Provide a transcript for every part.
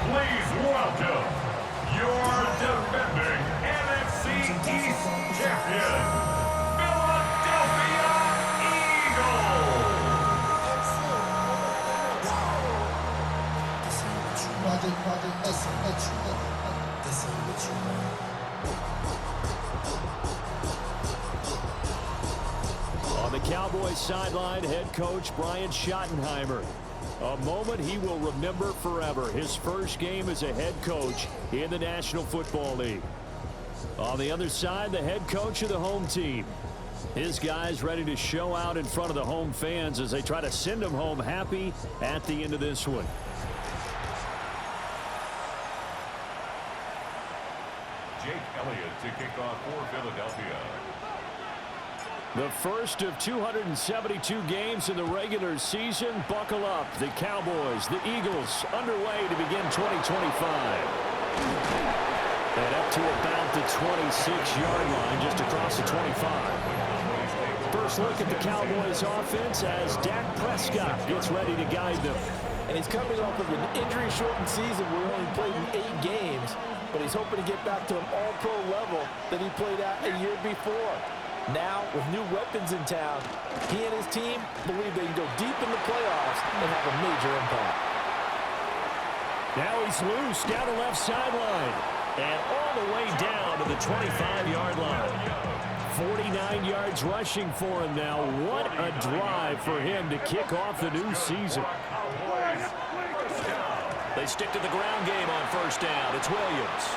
Please welcome your defending NFC East champion, Philadelphia Eagles. On the Cowboys sideline, head coach Brian Schottenheimer. A moment he will remember forever. His first game as a head coach in the National Football League. On the other side, the head coach of the home team. His guys ready to show out in front of the home fans as they try to send them home happy at the end of this one. Jake Elliott to kick off for Philadelphia. The first of 272 games in the regular season. Buckle up. The Cowboys, the Eagles, underway to begin 2025. And up to about the 26-yard line, just across the 25. First look at the Cowboys offense as Dak Prescott gets ready to guide them. And he's coming off of an injury-shortened season where he only played in 8 games, but he's hoping to get back to an all-pro level that he played at a year before. Now, with new weapons in town, he and his team believe they can go deep in the playoffs and have a major impact. Now he's loose down the left sideline and all the way down to the 25-yard line. 49 yards rushing for him now. What a drive for him to kick off the new season. They stick to the ground game on first down. It's Williams.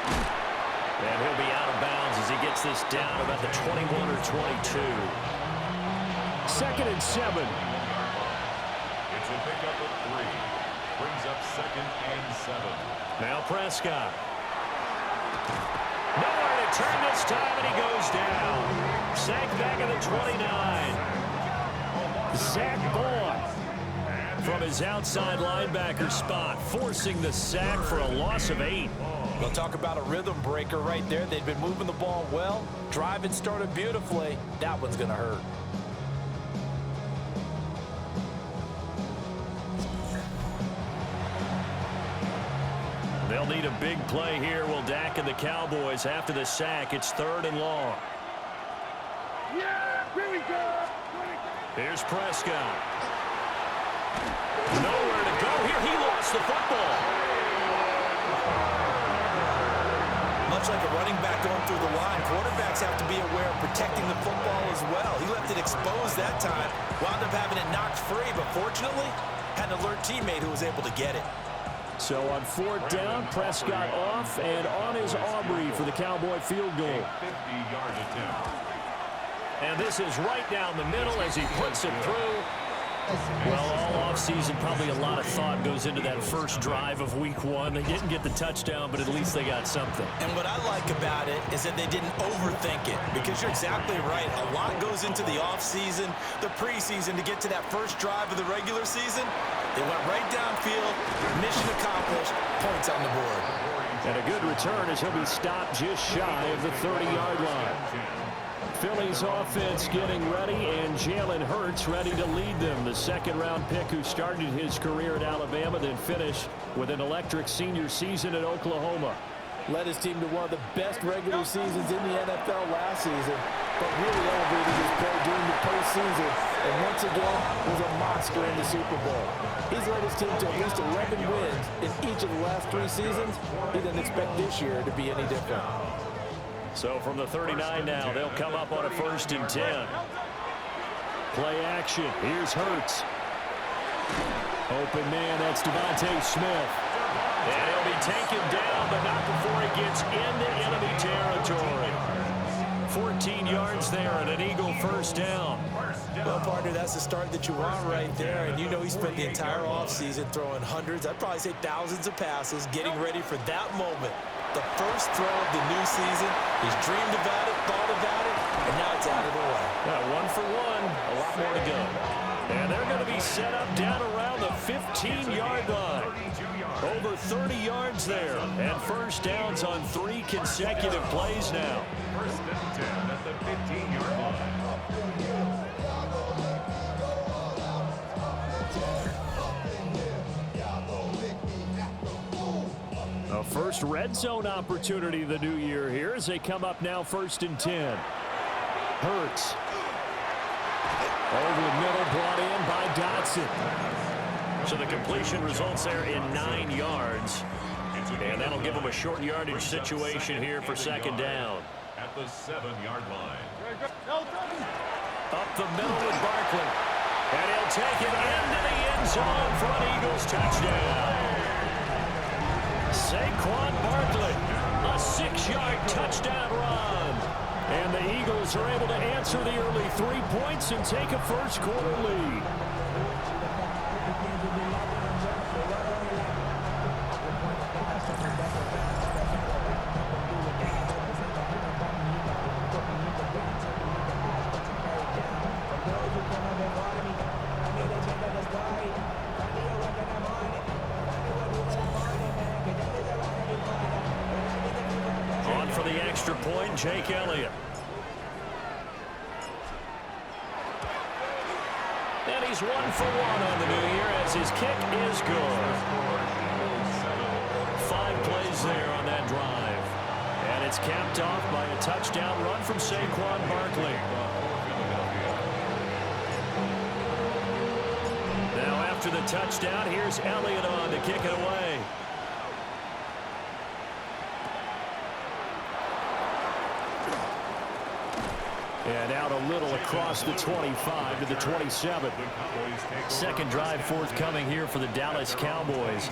And he'll be out of bounds as he gets this down about the 21 or 22. 2nd and 7. It's a pickup of 3. Brings up 2nd and 7. Now Prescott. Nowhere to turn this time, and he goes down. Sack back at the 29. Zach Boyd from his outside linebacker spot, forcing the sack for a loss of 8. They'll talk about a rhythm breaker right there. They've been moving the ball well. Driving started beautifully. That one's going to hurt. They'll need a big play here. Will Dak and the Cowboys after the sack. It's 3rd and long. Yeah, here we go. Here's Prescott. Nowhere to go here. He lost the football. Much like a running back going through the line, quarterbacks have to be aware of protecting the football as well. He left it exposed that time, wound up having it knocked free, but fortunately, had an alert teammate who was able to get it. So on 4th down, Prescott off, and on is Aubrey for the Cowboy field goal. 50-yard attempt. And this is right down the middle as he puts it through. Well, all offseason, probably a lot of thought goes into that first drive of week 1. They didn't get the touchdown, but at least they got something. And what I like about it is that they didn't overthink it, because you're exactly right. A lot goes into the offseason, the preseason to get to that first drive of the regular season. They went right downfield, mission accomplished, points on the board. And a good return as he'll be stopped just shy of the 30-yard line. Philly's offense getting ready, and Jalen Hurts ready to lead them. The 2nd-round pick who started his career at Alabama, then finished with an electric senior season at Oklahoma. Led his team to one of the best regular seasons in the NFL last season, but really elevated his play during the postseason, and once again was a monster in the Super Bowl. He's led his team to at least 11 wins in each of the last 3 seasons. He didn't expect this year to be any different. So from the 39 now, they'll come up on a 1st and 10. Play action. Here's Hurts. Open man, that's Devontae Smith. And he'll be taken down, but not before he gets into enemy territory. 14 yards there and an Eagle 1st down. Well, partner, that's the start that you want right there. And you know he spent the entire offseason throwing hundreds, I'd probably say thousands of passes, getting ready for that moment. The first throw of the new season. He's dreamed about it, thought about it, and now it's out of the way. 1 for 1, a lot more to go. And they're going to be set up down around the 15-yard line. Over 30 yards there, and 1st downs on 3 consecutive plays now. 1st and 10 at the 15-yard line. first red zone opportunity of the new year here as they come up now 1st and 10. Hurts. Over the middle, brought in by Dotson. So the completion results there in 9 yards. And that'll give them a short yardage situation here for 2nd down. At the 7-yard line. Up the middle with Barkley. And he'll take it into the end zone for an Eagles touchdown. Saquon Barkley, a 6-yard touchdown run. And the Eagles are able to answer the early 3 points and take a first-quarter lead. For the extra point, Jake Elliott. And he's 1 for 1 on the new year as his kick is good. 5 plays there on that drive. And it's capped off by a touchdown run from Saquon Barkley. Now after the touchdown, here's Elliott on to kick it away. And out a little across the 25 to the 27. Second drive forthcoming here for the Dallas Cowboys.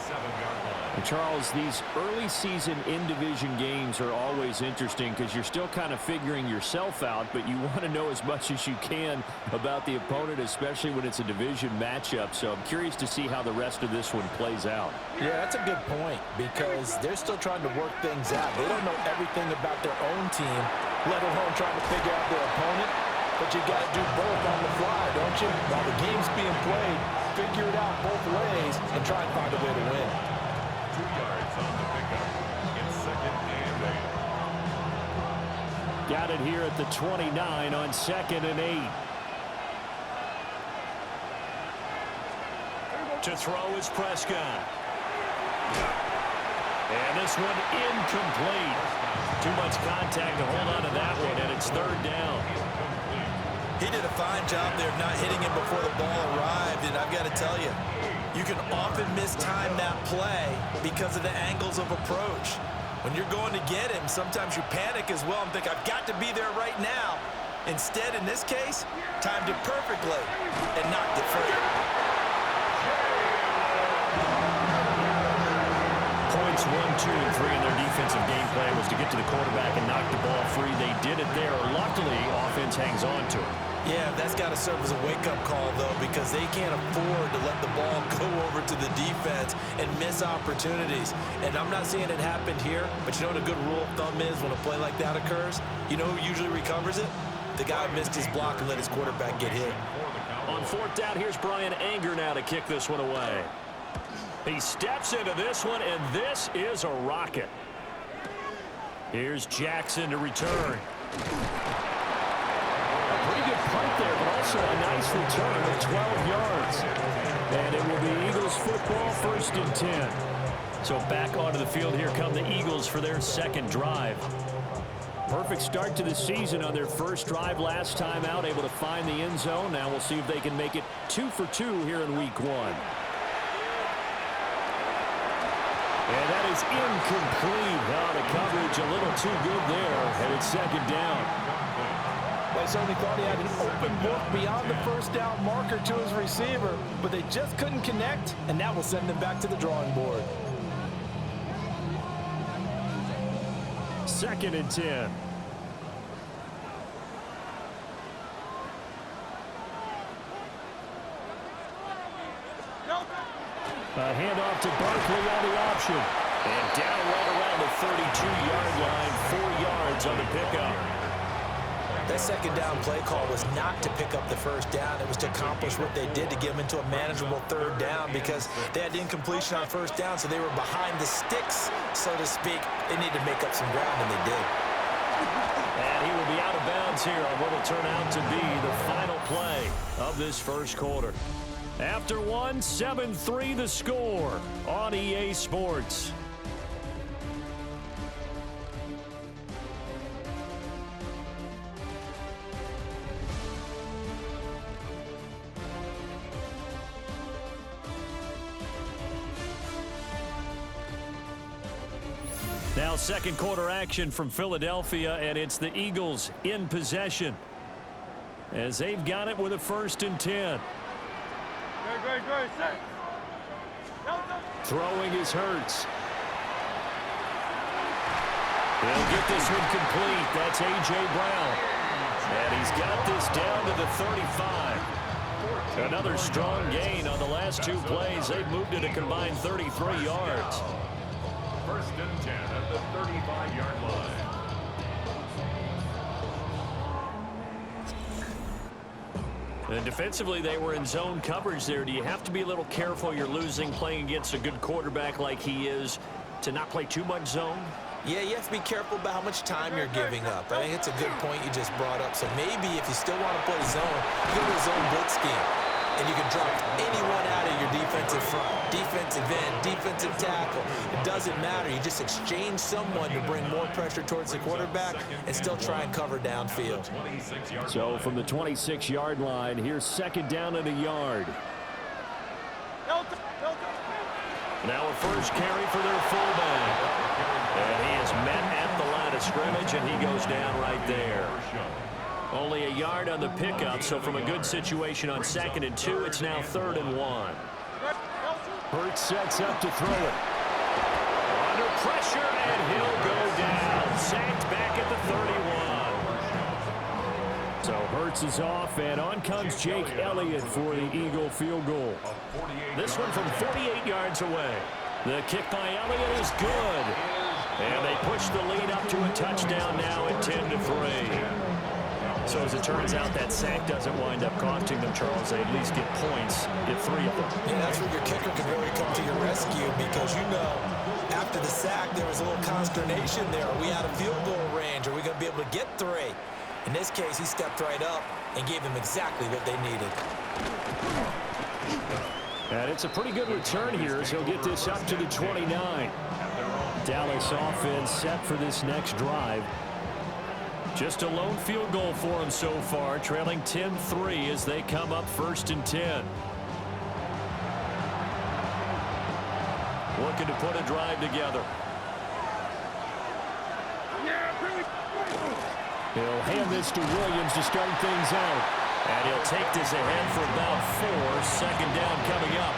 And Charles, these early season in-division games are always interesting because you're still kind of figuring yourself out, but you want to know as much as you can about the opponent, especially when it's a division matchup. So I'm curious to see how the rest of this one plays out. Yeah, that's a good point because they're still trying to work things out. They don't know everything about their own team, let alone trying to figure out their opponent. But you got to do both on the fly, don't you? While the game's being played, figure it out both ways and try and find a way to win. 2 yards on the pickup. It's 2nd and 8. Got it here at the 29 on 2nd and 8. To throw is Prescott. And this one incomplete. Too much contact to hold on to that one, and it's 3rd down. He did a fine job there of not hitting him before the ball arrived, and I've got to tell you, you can often mistime that play because of the angles of approach. When you're going to get him, sometimes you panic as well and think, I've got to be there right now. Instead, in this case, timed it perfectly and knocked it free. Points 1, 2, and 3 in their defensive game plan was to get to the quarterback and knock the ball free. They did it there. Luckily, offense hangs on to it. Yeah, that's got to serve as a wake-up call, though, because they can't afford to let the ball go over to the defense and miss opportunities. And I'm not saying it happened here, but you know what a good rule of thumb is when a play like that occurs? You know who usually recovers it? The guy who missed his block and let his quarterback get hit. On 4th down, here's Brian Anger now to kick this one away. He steps into this one, and this is a rocket. Here's Jackson to return. A pretty good punt there, but also a nice return of 12 yards. And it will be Eagles football, 1st and 10. So back onto the field, here come the Eagles for their 2nd drive. Perfect start to the season on their first drive last time out, able to find the end zone. Now we'll see if they can make it 2 for 2 here in week 1. And that is incomplete. Oh, the coverage a little too good there, and it's 2nd down. Well, I certainly thought he had an open look beyond the 1st down marker to his receiver, but they just couldn't connect, and that will send them back to the drawing board. 2nd and 10. A handoff to Barkley on the option. And down right around the 32-yard line, 4 yards on the pickup. That 2nd down play call was not to pick up the 1st down. It was to accomplish what they did to get them into a manageable 3rd down because they had incompletion on 1st down, so they were behind the sticks, so to speak. They needed to make up some ground, and they did. And he will be out of bounds here on what will turn out to be the final play of this 1st quarter. After 1, 7-3 the score on EA Sports. Now second quarter action from Philadelphia, and it's the Eagles in possession as they've got it with a 1st and 10. Throwing is Hurts. He'll get this one complete. That's A.J. Brown. And he's got this down to the 35. Another strong gain on the last 2 plays. They've moved it a combined 33 yards. 1st and 10 at the 35-yard line. And defensively, they were in zone coverage there. Do you have to be a little careful? You're losing playing against a good quarterback like he is to not play too much zone? Yeah, you have to be careful about how much time you're giving up. I think it's a good point you just brought up. So maybe if you still want to play zone, go to a zone blitz scheme. And you can drop anyone out of your defensive front. Defensive end, defensive tackle. It doesn't matter. You just exchange someone to bring more pressure towards the quarterback and still try and cover downfield. So from the 26-yard line, here's 2nd down and a yard. Now a first carry for their fullback. And he is met at the line of scrimmage, and he goes down right there. Only a yard on the pickup, so from a good situation on 2nd and 2, it's now 3rd and 1. Hurts sets up to throw it. Under pressure, and he'll go down. Sacked back at the 31. So Hurts is off, and on comes Jake Elliott for the Eagle field goal. This one from 48 yards away. The kick by Elliott is good. And they push the lead up to a touchdown now at 10-3. So as it turns out, that sack doesn't wind up costing them, Charles. They at least get points, get 3 of them. Yeah, that's where your kicker can really come to your rescue because, you know, after the sack, there was a little consternation there. Are we out of field goal range? Are we going to be able to get 3? In this case, he stepped right up and gave them exactly what they needed. And it's a pretty good return here as he'll get this up to the 29. Dallas offense set for this next drive. Just a lone field goal for him so far, trailing 10-3 as they come up 1st and 10. Looking to put a drive together. He'll hand this to Williams to start things out. And he'll take this ahead for about 4. 2nd down coming up.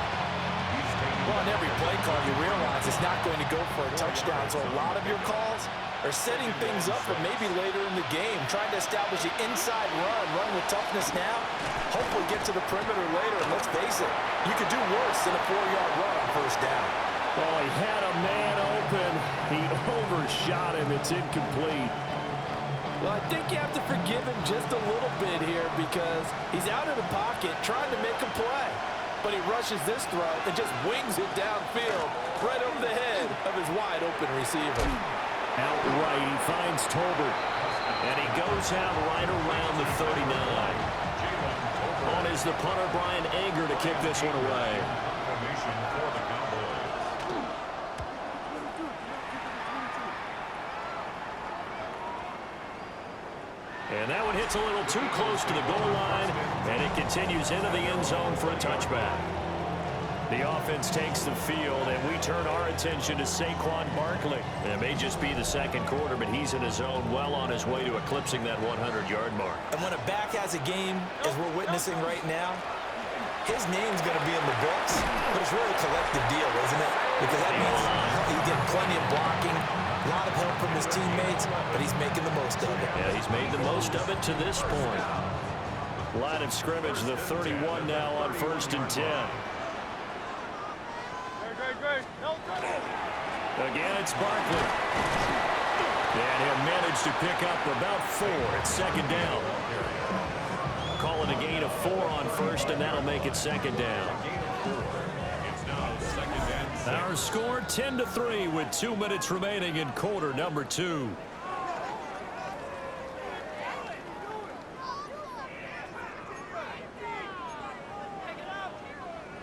Well, on every play call, you realize it's not going to go for a touchdown. So a lot of your calls are setting things up for maybe later in the game, trying to establish the inside run with toughness now, hopefully get to the perimeter later. And let's face it, you could do worse than a 4-yard run on 1st down. Oh, he had a man open. He overshot him. It's incomplete. Well, I think you have to forgive him just a little bit here because he's out of the pocket trying to make a play. But he rushes this throw and just wings it downfield right over the head of his wide-open receiver. Outright, he finds Tolbert. And he goes out right around the 39. On is the punter, Brian Anger, to kick this one away. And that one hits a little too close to the goal line, and it continues into the end zone for a touchback. The offense takes the field, and we turn our attention to Saquon Barkley. It may just be the 2nd quarter, but he's in his zone, well on his way to eclipsing that 100-yard mark. And when a back has a game, as we're witnessing right now, his name's going to be in the books, but it's really a collective deal, isn't it? Because that means he's getting plenty of blocking, a lot of help from his teammates, but he's making the most of it. Yeah, he's made the most of it to this point. Line of scrimmage, the 31 now on 1st and 10. Again, it's Barkley. And he'll manage to pick up about 4 at 2nd down. Calling a gain of 4 on 1st, and that'll make it 2nd down. Our score 10-3 with 2 minutes remaining in quarter number 2.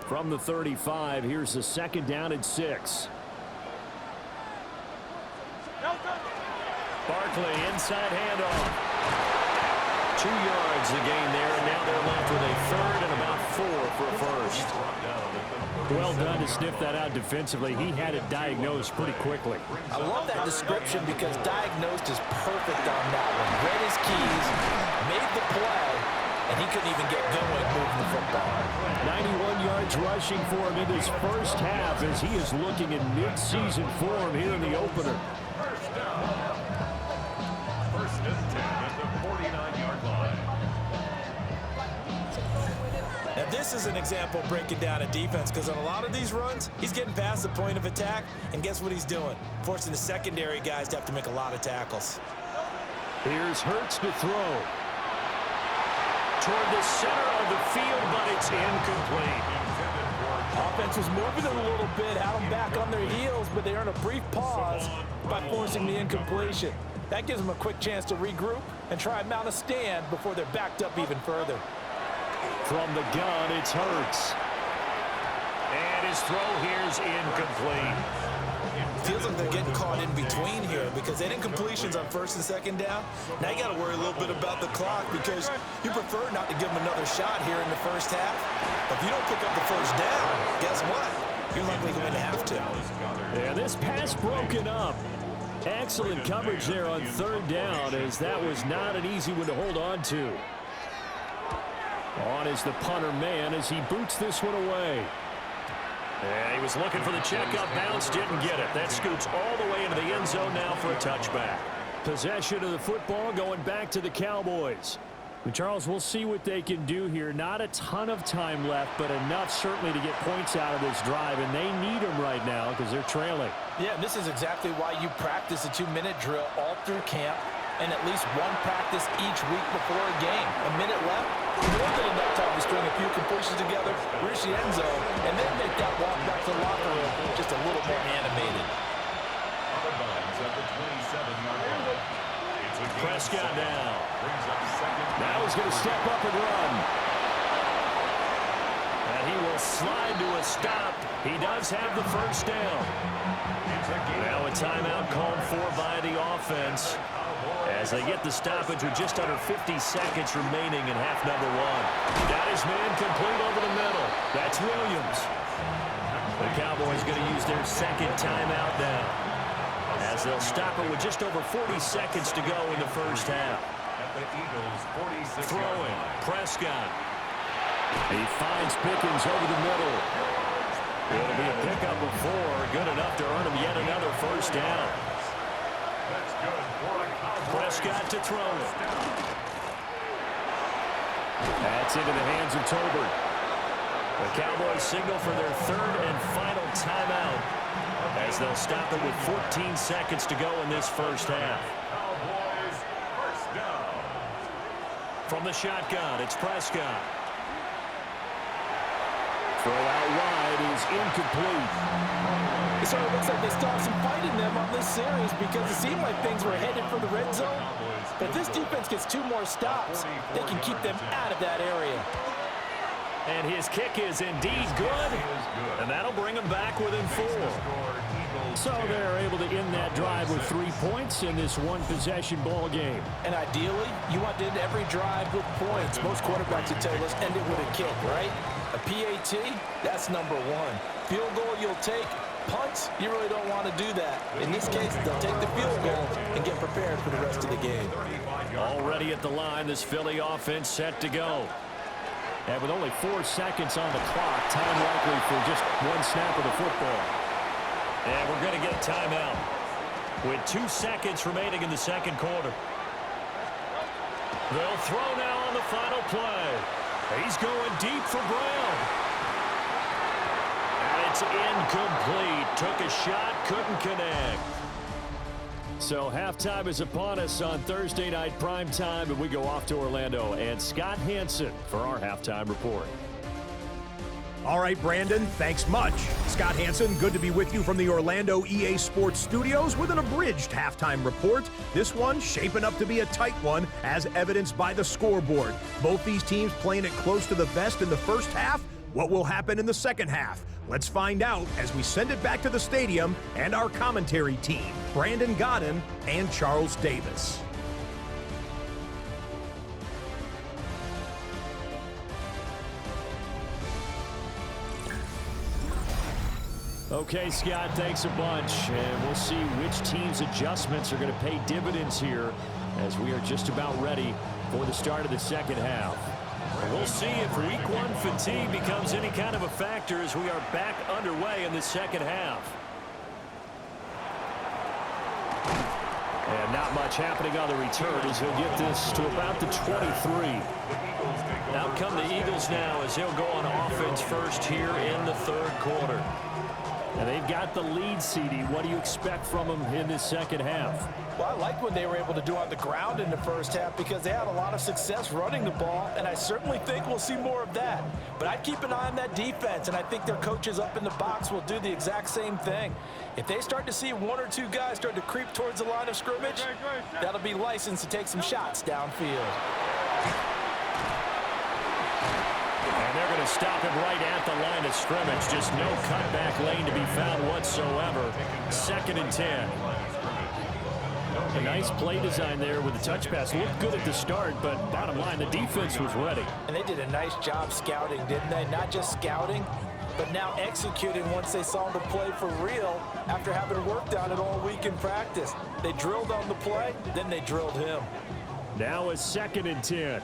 From the 35, here's the 2nd down and 6. Barkley inside handoff. 2 yards the gain there, and now they're left with a third and about 4 for a first. Well done to sniff that out defensively. He had it diagnosed pretty quickly. I love that description because diagnosed is perfect on that one. Read his keys, made the play, and he couldn't even get going moving the football. 91 yards rushing for him in his first half as he is looking in mid-season form here in the opener. First and 10 at the 49-yard line. Now, this is an example of breaking down a defense because on a lot of these runs, he's getting past the point of attack, and guess what he's doing? Forcing the secondary guys to have to make a lot of tackles. Here's Hurts to throw. Toward the center of the field, but it's incomplete. Offense was moving it a little bit, had them back on their heels, but they earned a brief pause by forcing the incompletion. That gives them a quick chance to regroup and try and mount a stand before they're backed up even further. From the gun, it's Hurts. And his throw here's incomplete. Feels like they're getting caught in between here because they didn't completions on first and second down. Now you got to worry a little bit about the clock because you prefer not to give them another shot here in the first half. But if you don't pick up the first down, guess what? You're likely going to have to. Yeah, this pass broken up. Excellent coverage there on third down as that was not an easy one to hold on to. On is the punter man as he boots this one away. And he was looking for the checkup bounce, didn't get it. That scoots all the way into the end zone now for a touchback. Possession of the football going back to the Cowboys. And Charles, we'll see what they can do here. Not a ton of time left, but enough certainly to get points out of this drive, and they need them right now because they're trailing. Yeah, this is exactly why you practice a 2-minute drill all through camp and at least one practice each week before a game. A minute left, more than enough time to string a few completions together, reach the end zone, and then make that walk back to the locker room just a little more animated. Prescott now. Now he's going to step up and run. And he will slide to a stop. He does have the first down. Now a timeout called for by the offense as they get the stoppage with just under 50 seconds remaining in half number one. Got his man complete over the middle. That's Williams. The Cowboys going to use their second timeout now as they'll stop it with just over 40 seconds to go in the first half. Throwing, Prescott. He finds Pickens over the middle. It'll be a pickup of 4, good enough to earn him yet another first down. Prescott to throw it. That's into the hands of Tolbert. The Cowboys signal for their third and final timeout as they'll stop it with 14 seconds to go in this first half. From the shotgun, it's Prescott. Throw out wide is incomplete. It sort of looks like they still have some fight in them on this series because it seemed like things were headed for the red zone. But if this defense gets 2 more stops, they can keep them out of that area. And his kick is indeed good, and that'll bring him back within 4. So they're able to end that drive with 3 points in this one-possession ball game. And ideally, you want to end every drive with points. Most quarterbacks would tell you, let's end it with a kick, right? A PAT, that's number 1. Field goal you'll take. Punts, you really don't want to do that. In this case, they'll take the field goal and get prepared for the rest of the game. Already at the line, this Philly offense set to go. And with only 4 seconds on the clock, time likely for just 1 snap of the football. And we're going to get a timeout with 2 seconds remaining in the second quarter. They'll throw now on the final play. He's going deep for Brown. And it's incomplete. Took a shot, couldn't connect. So halftime is upon us on Thursday night primetime, and we go off to Orlando. And Scott Hansen for our halftime report. All right, Brandon, thanks much. Scott Hansen, good to be with you from the Orlando EA Sports Studios with an abridged halftime report. This one shaping up to be a tight one, as evidenced by the scoreboard. Both these teams playing it close to the vest in the first half. What will happen in the second half? Let's find out as we send it back to the stadium and our commentary team, Brandon Godden and Charles Davis. Okay, Scott, thanks a bunch. And we'll see which team's adjustments are going to pay dividends here as we are just about ready for the start of the second half. We'll see if week one fatigue becomes any kind of a factor as we are back underway in the second half. And not much happening on the return as he'll get this to about the 23. Out come the Eagles now as they'll go on offense first here in the third quarter. And they've got the lead, CD. What do you expect from them in this second half? Well, I like what they were able to do on the ground in the first half because they had a lot of success running the ball, and I certainly think we'll see more of that. But I'd keep an eye on that defense, and I think their coaches up in the box will do the exact same thing. If they start to see one or two guys start to creep towards the line of scrimmage, that'll be licensed to take some shots downfield. And they're going to stop him right at the line of scrimmage. Just no cutback lane to be found whatsoever. 2nd and 10. A nice play design there with the touch pass. Looked good at the start, but bottom line, the defense was ready. And they did a nice job scouting, didn't they? Not just scouting, but now executing once they saw the play for real after having worked on it all week in practice. They drilled on the play, then they drilled him. Now a 2nd and 10.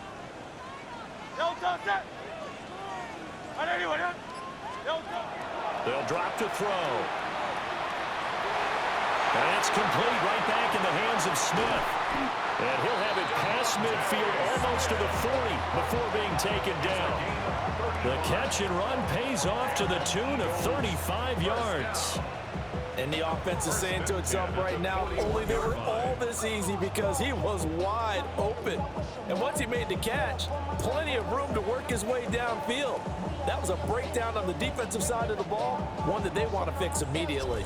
They'll drop to throw. And it's complete right back in the hands of Smith. And he'll have it past midfield almost to the 40 before being taken down. The catch and run pays off to the tune of 35 yards. And the offense is saying to itself right now, only they were all this easy because he was wide open. And once he made the catch, plenty of room to work his way downfield. That was a breakdown on the defensive side of the ball, one that they want to fix immediately.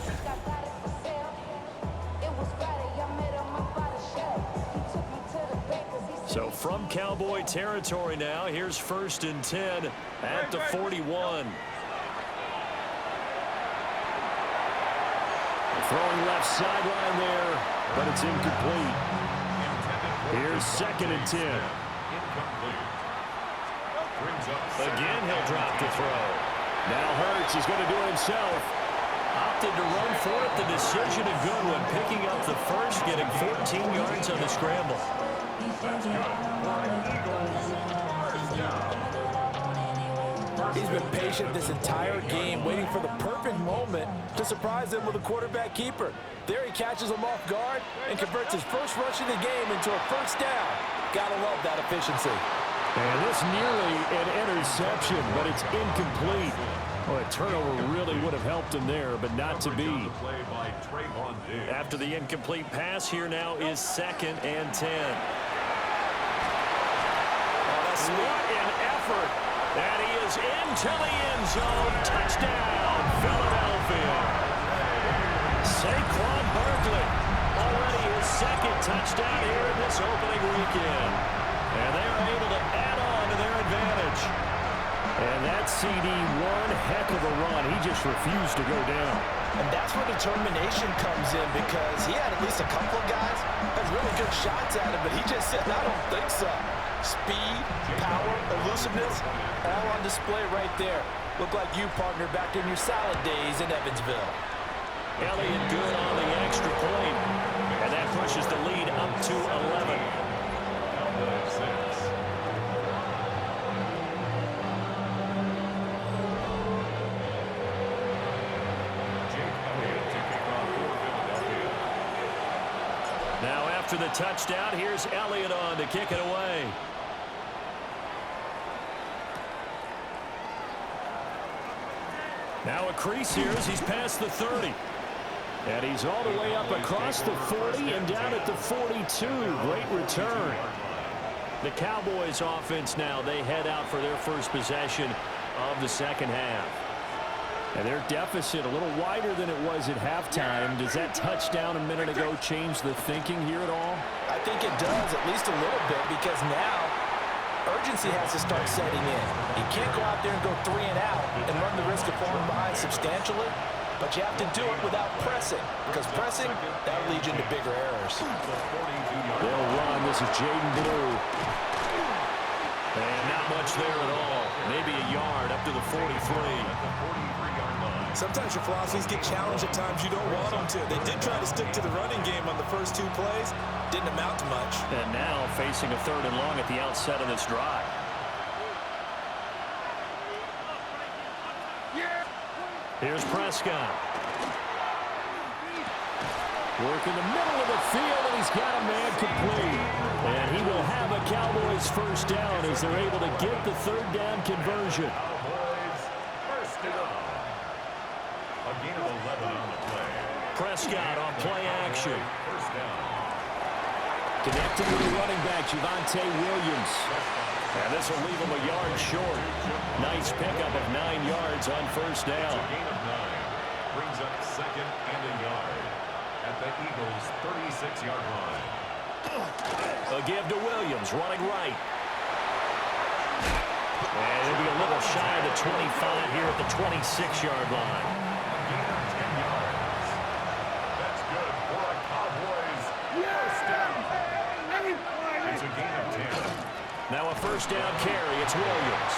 So from Cowboy territory now, here's 1st and 10 at the 41. Throwing left sideline there, but it's incomplete. Here's 2nd and 10. Again, he'll drop to throw. Now Hurts is going to do it himself. Opted to run for it. The decision a good one. Picking up the first, getting 14 yards on the scramble. He's been patient this entire game, waiting for the perfect moment to surprise them with a quarterback keeper. There he catches him off guard and converts his first rush of the game into a first down. Gotta love that efficiency. And this nearly an interception, but it's incomplete. Well, a turnover really would have helped him there, but not to be. After the incomplete pass, here now is 2nd and 10. What an effort. And he is into the end zone. Touchdown, Philadelphia. Saquon Barkley, already his 2nd touchdown here in this opening weekend. And they are able to add on to their advantage. And that CD, one heck of a run. He just refused to go down. And that's where determination comes in because he had at least a couple of guys had really good shots at him, but he just said, I don't think so. Speed, power, elusiveness, all on display right there. Look like you, partner, back in your salad days in Evansville. Elliott good on the extra point. And that pushes the lead up to 11. Now after the touchdown, here's Elliott on to kick it away. Now a crease here as he's past the 30. And he's all the way up across the 40 and down at the 42. Great return. The Cowboys offense now, they head out for their first possession of the second half. And their deficit a little wider than it was at halftime. Does that touchdown a minute ago change the thinking here at all? I think it does, at least a little bit, because now urgency has to start setting in. You can't go out there and go 3 and out and run the risk of falling behind substantially, but you have to do it without pressing, because pressing, that'll lead you into bigger errors. They'll run. This is Jaden Blue. And not much there at all. Maybe a yard up to the 43. Sometimes your philosophies get challenged at times you don't want them to. They did try to stick to the running game on the first 2 plays. Didn't amount to much. And now facing a 3rd and long at the outset of this drive. Here's Prescott. Work in the middle of the field, and he's got a man complete. And he will have a Cowboys first down as they're able to get the 3rd down conversion. Cowboys first down. A gain of 11 on the play. Prescott on play action. First down. Connecting with the running back, Javonte Williams. And this will leave him a yard short. Nice pickup of 9 yards on first down. A gain of 9. Brings up 2nd and a yard at the Eagles' 36-yard line. A give to Williams, running right. And it'll be a little shy of the 25 here at the 26-yard line. Gain of 10 yards. That's good for a Cowboys first down. It's a gain of 10. Now a first down carry. It's Williams.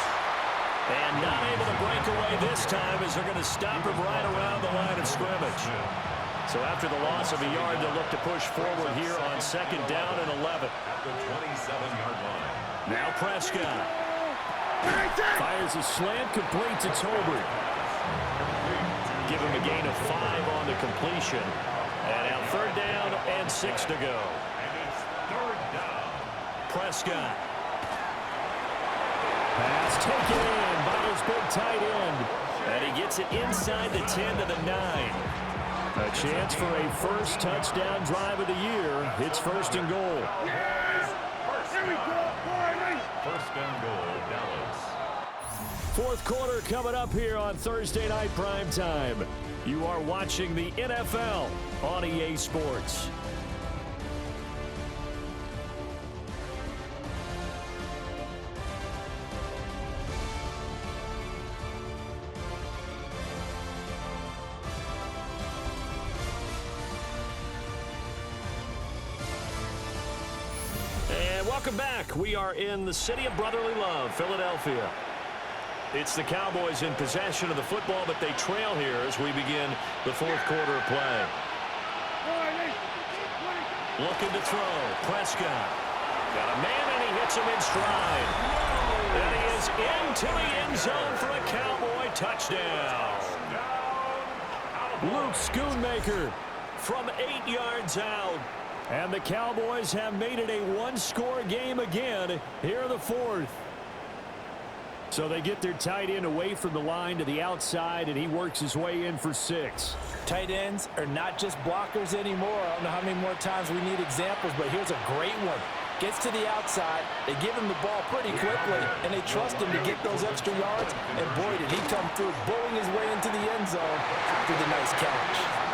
And not able to break away this time as they're going to stop him right around the line of scrimmage. So after the loss of a yard, they'll look to push forward here on 2nd down and 11. At the 27-yard line. Now Prescott. Fires a slant, complete to Tolbert. Give him a gain of 5 on the completion. And now 3rd down and 6 to go. And it's 3rd down. Prescott. Pass taken in by his big tight end. And he gets it inside the 10 to the 9. A chance for a first touchdown drive of the year. It's 1st and goal. First and goal, Dallas. 4th quarter coming up here on Thursday Night Prime Time. You are watching the NFL on EA Sports. Welcome back. We are in the city of brotherly love, Philadelphia. It's the Cowboys in possession of the football, but they trail here as we begin the 4th quarter of play. Looking to throw. Prescott. Got a man, and he hits him in stride. And he is into the end zone for a Cowboy touchdown. Luke Schoonmaker from 8 yards out. And the Cowboys have made it a 1-score game again here in the 4th. So they get their tight end away from the line to the outside, and he works his way in for 6. Tight ends are not just blockers anymore. I don't know how many more times we need examples, but here's a great one. Gets to the outside, they give him the ball pretty quickly, and they trust him to get those extra yards. And boy, did he come through, bowling his way into the end zone after the nice catch.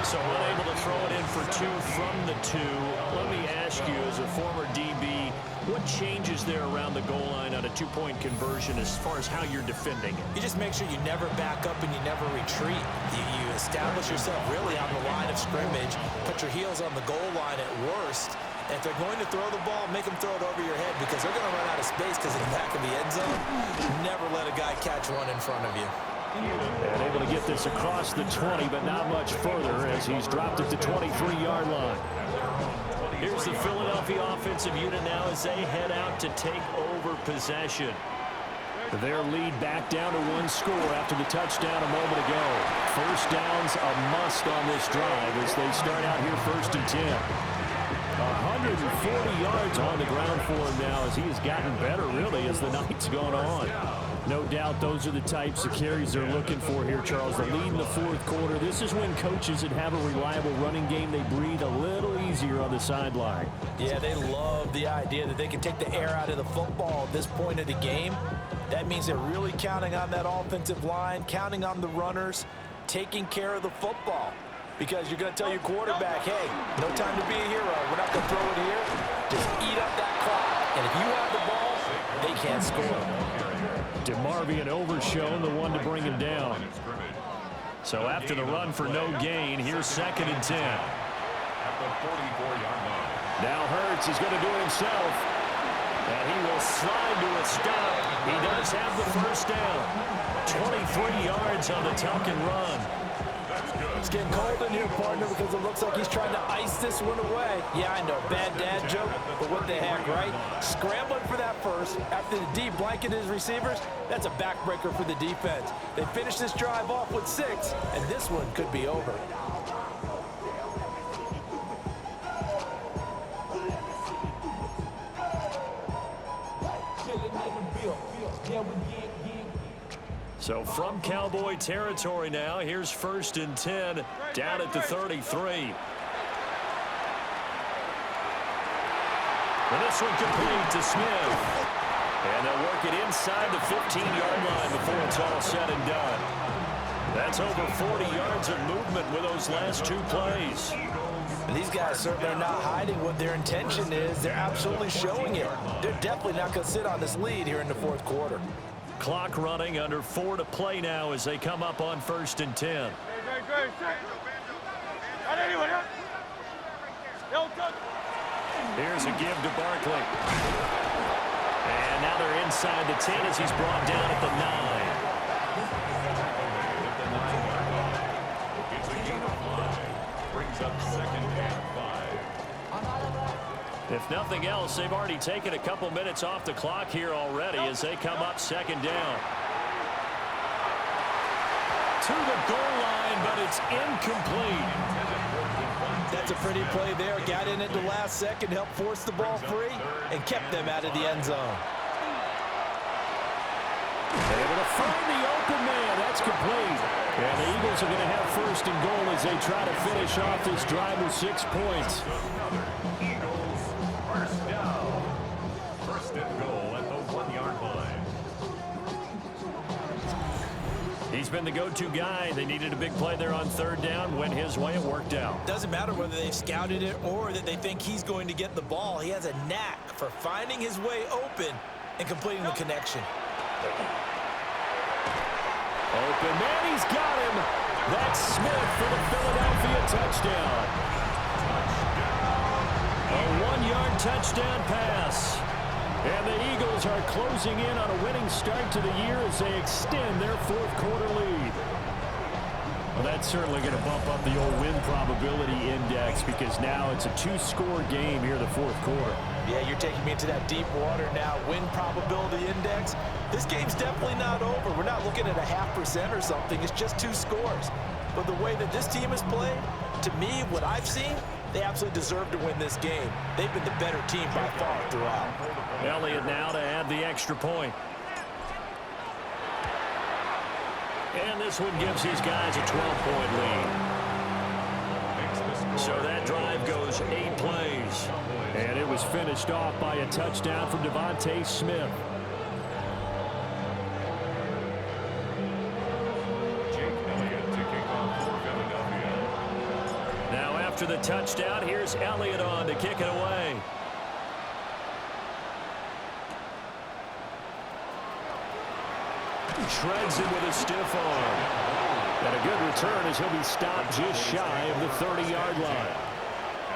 So unable to throw it in for 2 from the 2. Let me ask you, as a former DB, what changes there around the goal line on a 2-point conversion as far as how you're defending it? You just make sure you never back up and you never retreat. You establish yourself really on the line of scrimmage, put your heels on the goal line at worst. If they're going to throw the ball, make them throw it over your head because they're going to run out of space because in the back of the end zone, never let a guy catch one in front of you. And able to get this across the 20, but not much further as he's dropped at the 23-yard line. Here's the Philadelphia offensive unit now as they head out to take over possession. Their lead back down to 1 score after the touchdown a moment ago. First down's a must on this drive as they start out here 1st and 10. 140 yards on the ground for him now as he has gotten better, really, as the night's gone on. No doubt those are the types of carries they're looking for here, Charles. The lead in the 4th quarter. This is when coaches that have a reliable running game, they breathe a little easier on the sideline. Yeah, they love the idea that they can take the air out of the football at this point of the game. That means they're really counting on that offensive line, counting on the runners, taking care of the football. Because you're going to tell your quarterback, hey, no time to be a hero. We're not going to throw it here. Just eat up that clock. And if you have the ball, they can't score. DeMarvion Overshown, the one to bring him down. So after the run for no gain, here's 2nd and 10. At the 44-yard line. Now Hurts is going to do it himself. And And he will slide to a stop. He does have the first down. 23 yards on the tuck and run. It's getting cold in here, partner, because it looks like he's trying to ice this one away. Yeah, I know, bad dad joke, but what the heck, right? Scrambling for that first after the D blanketed his receivers, that's a backbreaker for the defense. They finish this drive off with 6, and this one could be over. So from Cowboy territory now, here's 1st and 10 down at the 33. And this one complete to Smith. And they'll work it inside the 15-yard line before it's all said and done. That's over 40 yards of movement with those last 2 plays. And these guys certainly are not hiding what their intention is. They're absolutely showing it. They're definitely not going to sit on this lead here in the 4th quarter. Clock running, under 4 to play now as they come up on 1st and 10. Here's a give to Barkley. And now they're inside the 10 as he's brought down at the 9. It's a gain of 5. Brings up 2nd and 5. If nothing else, they've already taken a couple minutes off the clock here already as they come up 2nd down. To the goal line, but it's incomplete. That's a pretty play there. Got in at the last second, helped force the ball free, and kept them out of the end zone. Able to find the open man. That's complete. And the Eagles are going to have 1st and goal as they try to finish off this drive with 6 points. Eagles, 1st down. 1st and goal at the 1-yard line. He's been the go-to guy. They needed a big play there on 3rd down. Went his way. It worked out. Doesn't matter whether they've scouted it or that they think he's going to get the ball. He has a knack for finding his way open and completing the connection. Open man, he's got him. That's Smith for the Philadelphia touchdown. A 1-yard touchdown pass. And the Eagles are closing in on a winning start to the year as they extend their 4th quarter lead. Well, that's certainly going to bump up the old win probability index because now it's a 2-score game here in the 4th quarter. Yeah, you're taking me into that deep water now. Win probability index. This game's definitely not over. We're not looking at a 0.5% or something. It's just 2 scores. But the way that this team has played, to me, what I've seen, they absolutely deserve to win this game. They've been the better team by far throughout. Elliott now to add the extra point. And this one gives these guys a 12-point lead. So that drive goes 8 plays. And it was finished off by a touchdown from Devontae Smith. Now after the touchdown, here's Elliott on to kick it away. Shreds it with a stiff arm. And a good return as he'll be stopped just shy of the 30-yard line.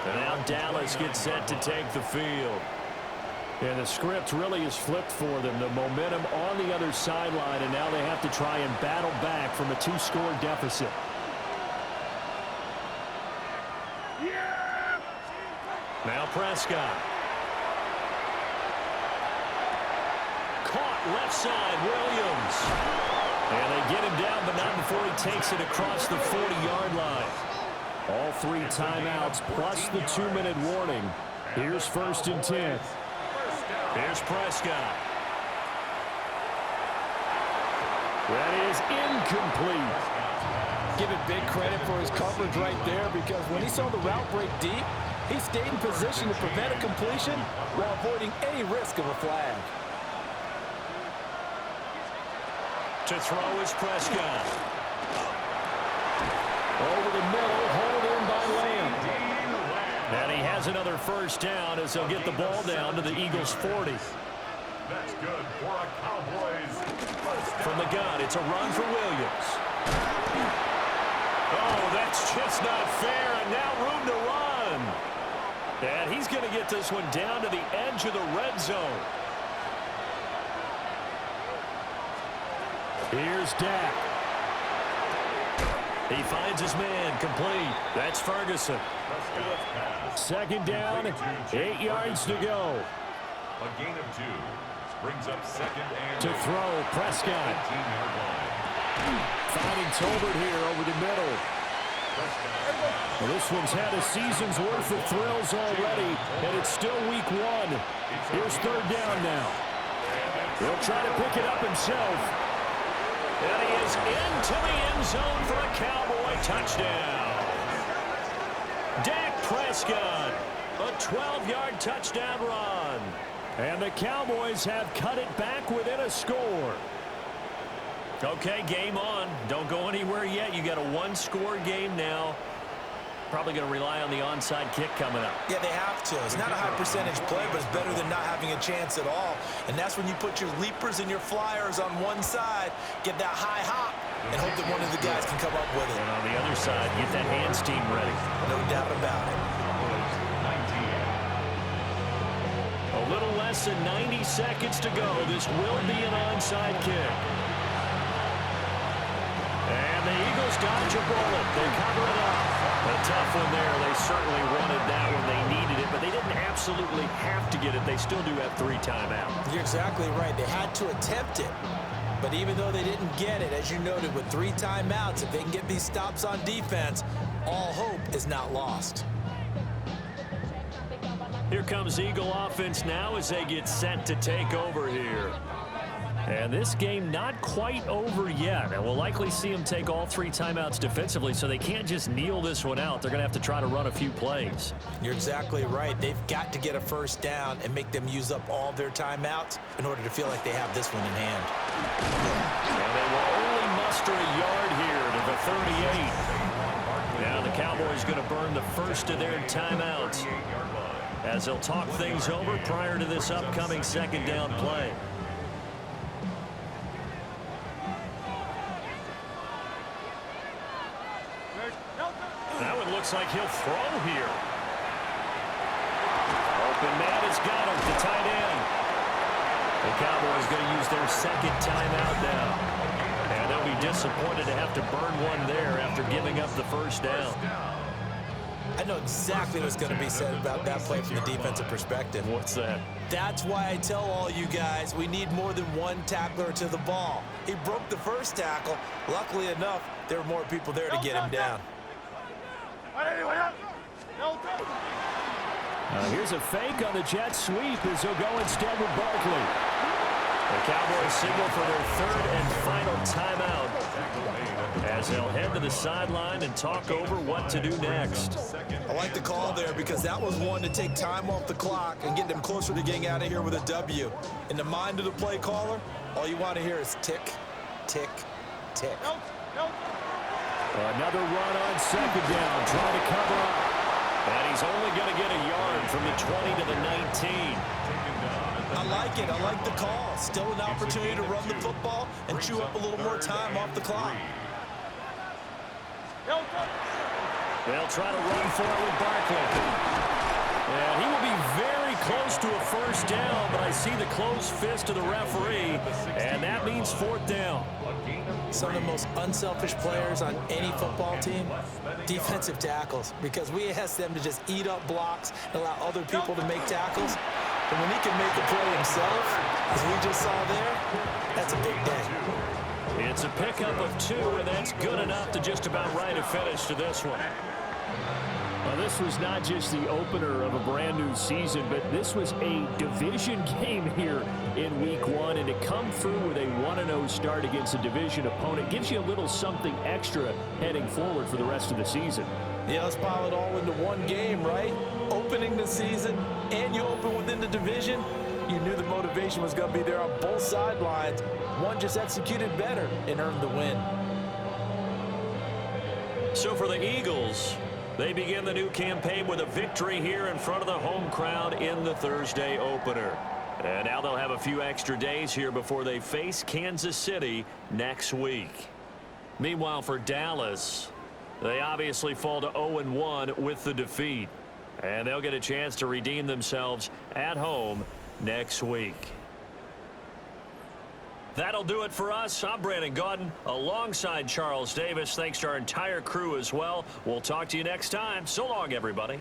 And now Dallas gets set to take the field. And the script really is flipped for them. The momentum on the other sideline, and now they have to try and battle back from a 2-score deficit. Now Prescott. Caught left side, Williams. And they get him down, but not before he takes it across the 40-yard line. All 3 timeouts plus the 2-minute warning. Here's 1st and 10. Here's Prescott. That is incomplete. Give it big credit for his coverage right there because when he saw the route break deep, he stayed in position to prevent a completion while avoiding any risk of a flag. To throw is Prescott. Over the middle, hauled in by Lamb. And he has another 1st down as they'll get the ball down to the Eagles' 40. That's good for a Cowboys. From the gun, it's a run for Williams. Oh, that's just not fair, and now room to run. And he's going to get this one down to the edge of the red zone. Here's Dak. He finds his man, complete. That's Ferguson. Second down, 8 yards to go. A gain of 2 brings up second and To throw, Prescott. 18-yard line. Finding Tolbert here over the middle. Well, this one's had a season's worth of thrills already, and it's still week 1. Here's third down now. He'll try to pick it up himself. And he is into the end zone for a Cowboy touchdown. Dak Prescott, a 12-yard touchdown run. And the Cowboys have cut it back within a score. Okay, game on. Don't go anywhere yet. You got a one-score game now. Probably going to rely on the onside kick coming up. Yeah, they have to. It's not a high percentage play, but it's better than not having a chance at all. And that's when you put your leapers and your flyers on one side, get that high hop, and hope that one of the guys can come up with it. And on the other side, get that hands team ready. No doubt about it. A little less than 90 seconds to go. This will be an onside kick. And the Eagles dodge a bullet. They cover it up. A tough one there. They certainly wanted that when they needed it, but they didn't absolutely have to get it. They still do have 3 timeouts. You're exactly right. They had to attempt it. But even though they didn't get it, as you noted, with 3 timeouts, if they can get these stops on defense, all hope is not lost. Here comes Eagle offense now as they get set to take over here. And this game not quite over yet. And we'll likely see them take all 3 timeouts defensively, so they can't just kneel this one out. They're going to have to try to run a few plays. You're exactly right. They've got to get a first down and make them use up all their timeouts in order to feel like they have this one in hand. And they will only muster a yard here to the 38. Now the Cowboys going to burn the first of their timeouts as they'll talk things over prior to this upcoming second down play. That one looks like he'll throw here. Open man has got him, the tight end. The Cowboys going to use their second timeout now. And they'll be disappointed to have to burn one there after giving up the first down. I know exactly what's going to be said about that play from the defensive perspective. What's that? That's why I tell all you guys we need more than one tackler to the ball. He broke the first tackle. Luckily enough, there were more people there to get him down. Here's a fake on the jet sweep as he'll go instead with Barkley. The Cowboys signal for their third and final timeout as they'll head to the sideline and talk over what to do next. I like the call there because that was one to take time off the clock and get them closer to getting out of here with a W. In the mind of the play caller, all you want to hear is tick, tick, tick. Another run on second down, trying to cover up. And he's only going to get a yard from the 20 to the 19. I like it. I like the call. Still an opportunity to run the football and chew up a little more time off the clock. They'll try to run for it with Barkley. And he will be very close to a first down, but I see the closed fist of the referee, and that means fourth down. Some of the most unselfish players on any football team, defensive tackles, because we ask them to just eat up blocks and allow other people to make tackles. But when he can make a play himself, as we just saw there, that's a big day. It's a pickup of 2, and that's good enough to just about write a finish to this one. Well, this was not just the opener of a brand new season, but this was a division game here in week 1, and to come through with a 1-0 start against a division opponent gives you a little something extra heading forward for the rest of the season. Yeah, let's pile it all into one game, right? Opening the season, and you open within the division. You knew the motivation was going to be there on both sidelines. One just executed better and earned the win. So for the Eagles, they begin the new campaign with a victory here in front of the home crowd in the Thursday opener. And now they'll have a few extra days here before they face Kansas City next week. Meanwhile, for Dallas, they obviously fall to 0-1 with the defeat. And they'll get a chance to redeem themselves at home next week. That'll do it for us. I'm Brandon Gaudin alongside Charles Davis. Thanks to our entire crew as well. We'll talk to you next time. So long, everybody.